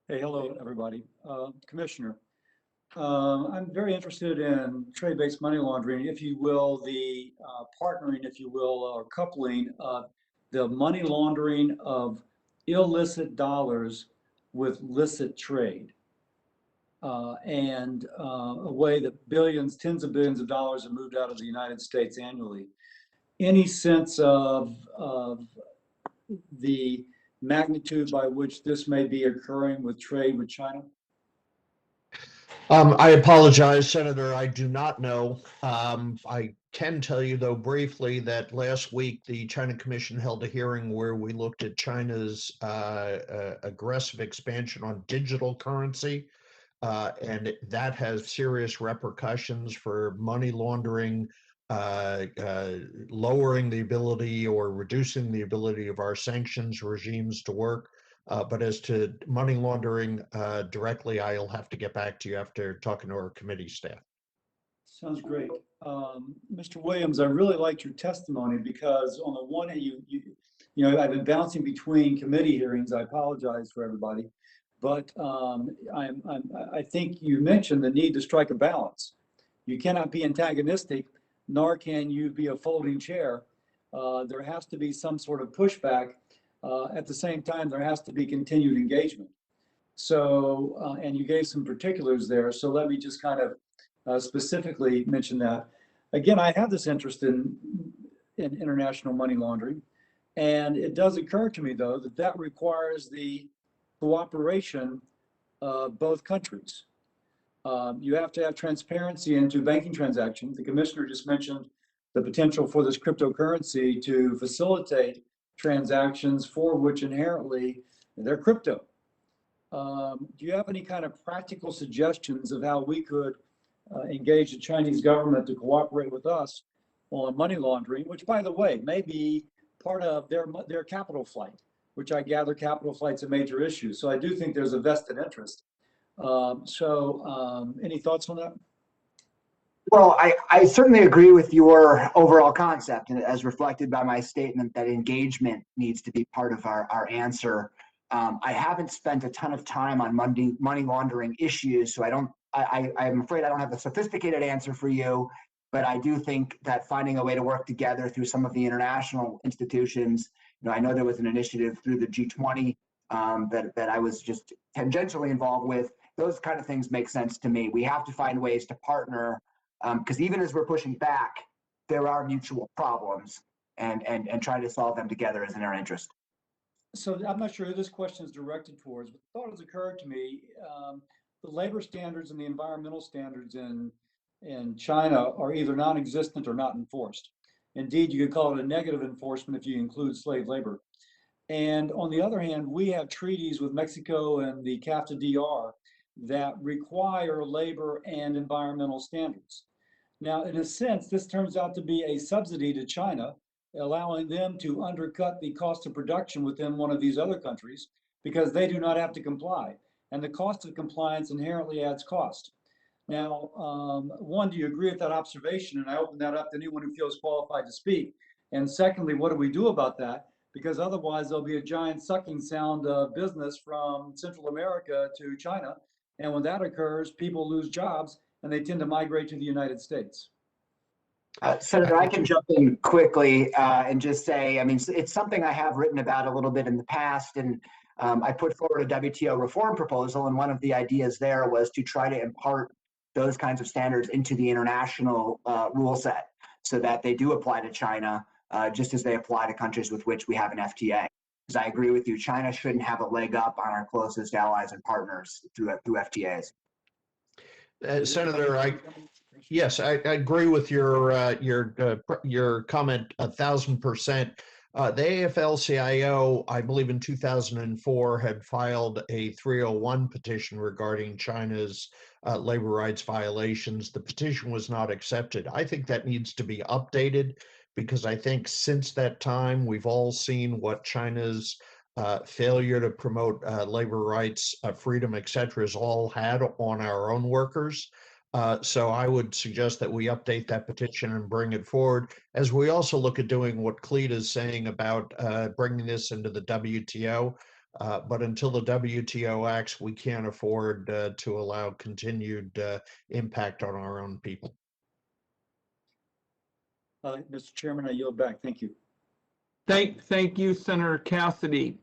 Hey, hello, everybody. Commissioner, I'm very interested in trade-based money laundering, if you will, the partnering, if you will, or coupling of the money laundering of illicit dollars with licit trade, and a way that billions, tens of billions of dollars are moved out of the United States annually. Any sense of the magnitude by which this may be occurring with trade with China? I apologize, Senator. I do not know. I can tell you, though, briefly that last week the China Commission held a hearing where we looked at China's aggressive expansion on digital currency, and that has serious repercussions for money laundering, lowering the ability or reducing the ability of our sanctions regimes to work. But as to money laundering directly, I'll have to get back to you after talking to our committee staff. Sounds great. Mr. Williams, I really liked your testimony because on the one hand, I've been bouncing between committee hearings. I apologize for everybody, but I think you mentioned the need to strike a balance. You cannot be antagonistic, nor can you be a folding chair. There has to be some sort of pushback. At the same time, there has to be continued engagement. So, and you gave some particulars there. So let me just kind of specifically mention that. Again, I have this interest in international money laundering. And it does occur to me, though, that that requires the cooperation of both countries. You have to have transparency into banking transactions. The commissioner just mentioned the potential for this cryptocurrency to facilitate transactions for which inherently they're crypto. Do you have any kind of practical suggestions of how we could engage the Chinese government to cooperate with us on money laundering, which, by the way, may be part of their capital flight, which I gather capital flight's a major issue. So I do think there's a vested interest. Any thoughts on that? Well, I certainly agree with your overall concept, and as reflected by my statement that engagement needs to be part of our answer. I haven't spent a ton of time on money laundering issues, so I'm afraid I don't have a sophisticated answer for you, but I do think that finding a way to work together through some of the international institutions, I know there was an initiative through the G20 that I was just tangentially involved with. Those kind of things make sense to me. We have to find ways to partner because even as we're pushing back, there are mutual problems, and trying to solve them together is in our interest. So I'm not sure who this question is directed towards, but the thought has occurred to me. The labor standards and the environmental standards in China are either non-existent or not enforced. Indeed, you could call it a negative enforcement if you include slave labor. And on the other hand, we have treaties with Mexico and the CAFTA DR that require labor and environmental standards. Now, in a sense, this turns out to be a subsidy to China, allowing them to undercut the cost of production within one of these other countries because they do not have to comply. And the cost of compliance inherently adds cost. Now, one, do you agree with that observation? And I open that up to anyone who feels qualified to speak. And secondly, what do we do about that? Because otherwise, there'll be a giant sucking sound of business from Central America to China. And when that occurs, people lose jobs and they tend to migrate to the United States. Senator, I can jump in quickly and just say, I mean, it's something I have written about a little bit in the past, and I put forward a WTO reform proposal, and one of the ideas there was to try to impart those kinds of standards into the international rule set so that they do apply to China just as they apply to countries with which we have an FTA. Because I agree with you, China shouldn't have a leg up on our closest allies and partners through FTAs. Senator, yes, I agree with your comment 1,000%. The AFL-CIO, I believe in 2004, had filed a 301 petition regarding China's labor rights violations. The petition was not accepted. I think that needs to be updated because I think since that time, we've all seen what China's failure to promote labor rights, freedom, etc., has all had on our own workers. So I would suggest that we update that petition and bring it forward, as we also look at doing what Clete is saying about bringing this into the WTO. But until the WTO acts, we can't afford to allow continued impact on our own people. Mr. Chairman, I yield back. Thank you. Thank you, Senator Cassidy.